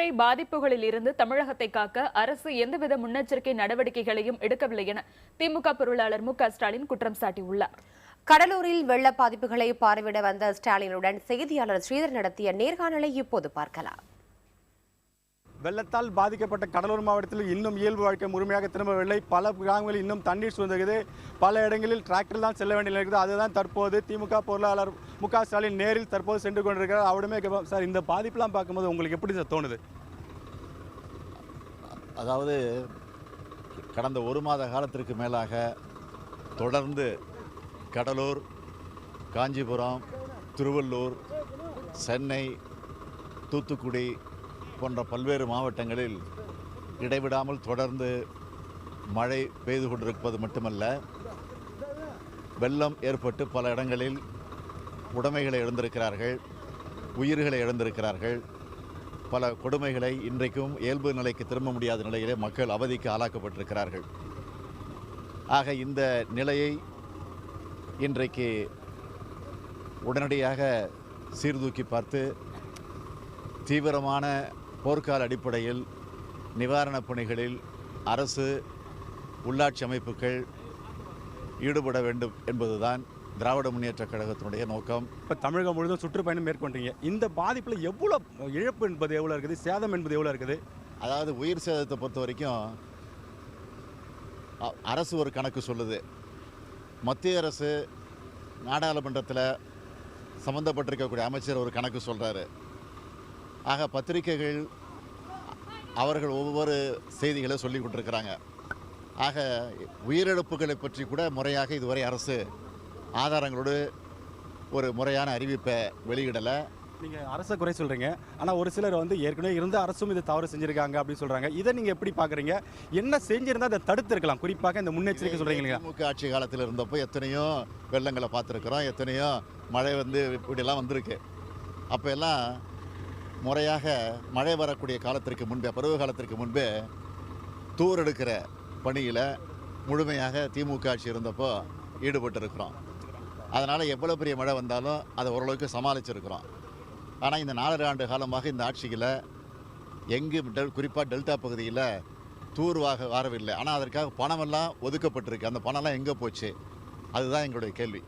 கனமழை பாதிப்புகளில் இருந்து தமிழகத்தை காக்க அரசு எந்தவித முன்னெச்சரிக்கை நடவடிக்கைகளையும் எடுக்கவில்லை என திமுக பொருளாளர் மு.க.ஸ்டாலின் குற்றம் சாட்டியுள்ளார். கடலூரில் வெள்ள பாதிப்புகளை பார்வையிட வந்த ஸ்டாலினுடன் செய்தியாளர் ஸ்ரீதர் நடத்திய நேர்காணலை இப்போது பார்க்கலாம். வெள்ளத்தால் பாதிக்கப்பட்ட கடலூர் மாவட்டத்தில் இன்னும் இயல்பு வாழ்க்கை முழுமையாக திரும்பவில்லை. பல கிராமங்களில் இன்னும் தண்ணீர் சூழ்ந்திருக்குது. பல இடங்களில் டிராக்டர் தான் செல்ல வேண்டிய இருக்குது. அதுதான் தற்போது திமுக பொருளாளர் மு.க.ஸ்டாலின் நேரில் தற்போது சென்று கொண்டிருக்கிறார். அவருமே சார், இந்த பாதிப்புலாம் பார்க்கும்போது உங்களுக்கு எப்படி சார் தோணுது? அதாவது கடந்த ஒரு மாத காலத்திற்கு மேலாக தொடர்ந்து கடலூர், காஞ்சிபுரம், திருவள்ளூர், சென்னை, தூத்துக்குடி போன்ற பல்வேறு மாவட்டங்களில் இடைவிடாமல் தொடர்ந்து மழை பெய்து கொண்டிருப்பது மட்டுமல்ல, வெள்ளம் ஏற்பட்டு பல இடங்களில் உடைமைகளை இழந்திருக்கிறார்கள், உயிர்களை இழந்திருக்கிறார்கள். பல கொடுமைகளை இன்றைக்கும் இயல்பு நிலைக்கு திரும்ப முடியாத நிலையிலே மக்கள் அவதிக்கு ஆளாக்கப்பட்டிருக்கிறார்கள். ஆக இந்த நிலையை இன்றைக்கு உடனடியாக சீர்தூக்கி பார்த்து தீவிரமான போர்க்கால அடிப்படையில் நிவாரணப் பணிகளில் அரசு, உள்ளாட்சி அமைப்புகள் ஈடுபட வேண்டும் என்பதுதான் திராவிட முன்னேற்றக் கழகத்தினுடைய நோக்கம். இப்போ தமிழகம் முழுவதும் சுற்றுப்பயணம் மேற்கொண்டீங்க. இந்த பாதிப்பில் எவ்வளோ இழப்பு என்பது எவ்வளோ இருக்குது, சேதம் என்பது எவ்வளோ இருக்குது? அதாவது உயிர் சேதத்தை பொறுத்த வரைக்கும் அரசு ஒரு கணக்கு சொல்லுது. மத்திய அரசு நாடாளுமன்றத்தில் சம்மந்தப்பட்டிருக்கக்கூடிய அமைச்சர் ஒரு கணக்கு சொல்கிறாரு. ஆக பத்திரிகைகள் அவர்கள் ஒவ்வொரு செய்திகளை சொல்லி கொண்டிருக்கிறாங்க. ஆக உயிரிழப்புகளை பற்றி கூட முறையாக இதுவரை அரசு ஆதாரங்களோடு ஒரு முறையான அறிவிப்பை வெளியிடலை. நீங்கள் அரசை குறை சொல்கிறீங்க, ஆனால் ஒரு சிலர் ஏற்கனவே இருந்த அரசும் இது தவறு செஞ்சுருக்காங்க அப்படின்னு சொல்கிறாங்க. இதை நீங்கள் எப்படி பார்க்குறீங்க? என்ன செஞ்சுருந்தால் அதை தடுத்திருக்கலாம்? குறிப்பாக இந்த முன்னெச்சரிக்கை சொல்கிறீங்க இல்லையா? திமுக ஆட்சி காலத்தில் இருந்தப்போ எத்தனையோ வெள்ளங்களை பார்த்துருக்குறோம், எத்தனையோ மழை இப்படிலாம் வந்திருக்கு. அப்போ எல்லாம் முறையாக மழை வரக்கூடிய காலத்திற்கு முன்பே, பருவ காலத்திற்கு முன்பே தூர் எடுக்கிற பணியில் முழுமையாக திமுக ஆட்சி இருந்தப்போ ஈடுபட்டிருக்கிறோம். அதனால் எவ்வளோ பெரிய மழை வந்தாலும் அதை ஓரளவுக்கு சமாளிச்சிருக்கிறோம். ஆனால் இந்த 4 ஆண்டு காலமாக இந்த ஆட்சியில் குறிப்பாக டெல்டா பகுதியில் தூர்வாக வரவில்லை. ஆனால் அதற்காக பணமெல்லாம் ஒதுக்கப்பட்டிருக்கு. அந்த பணம்லாம் எங்கே போச்சு? அதுதான் எங்களுடைய கேள்வி.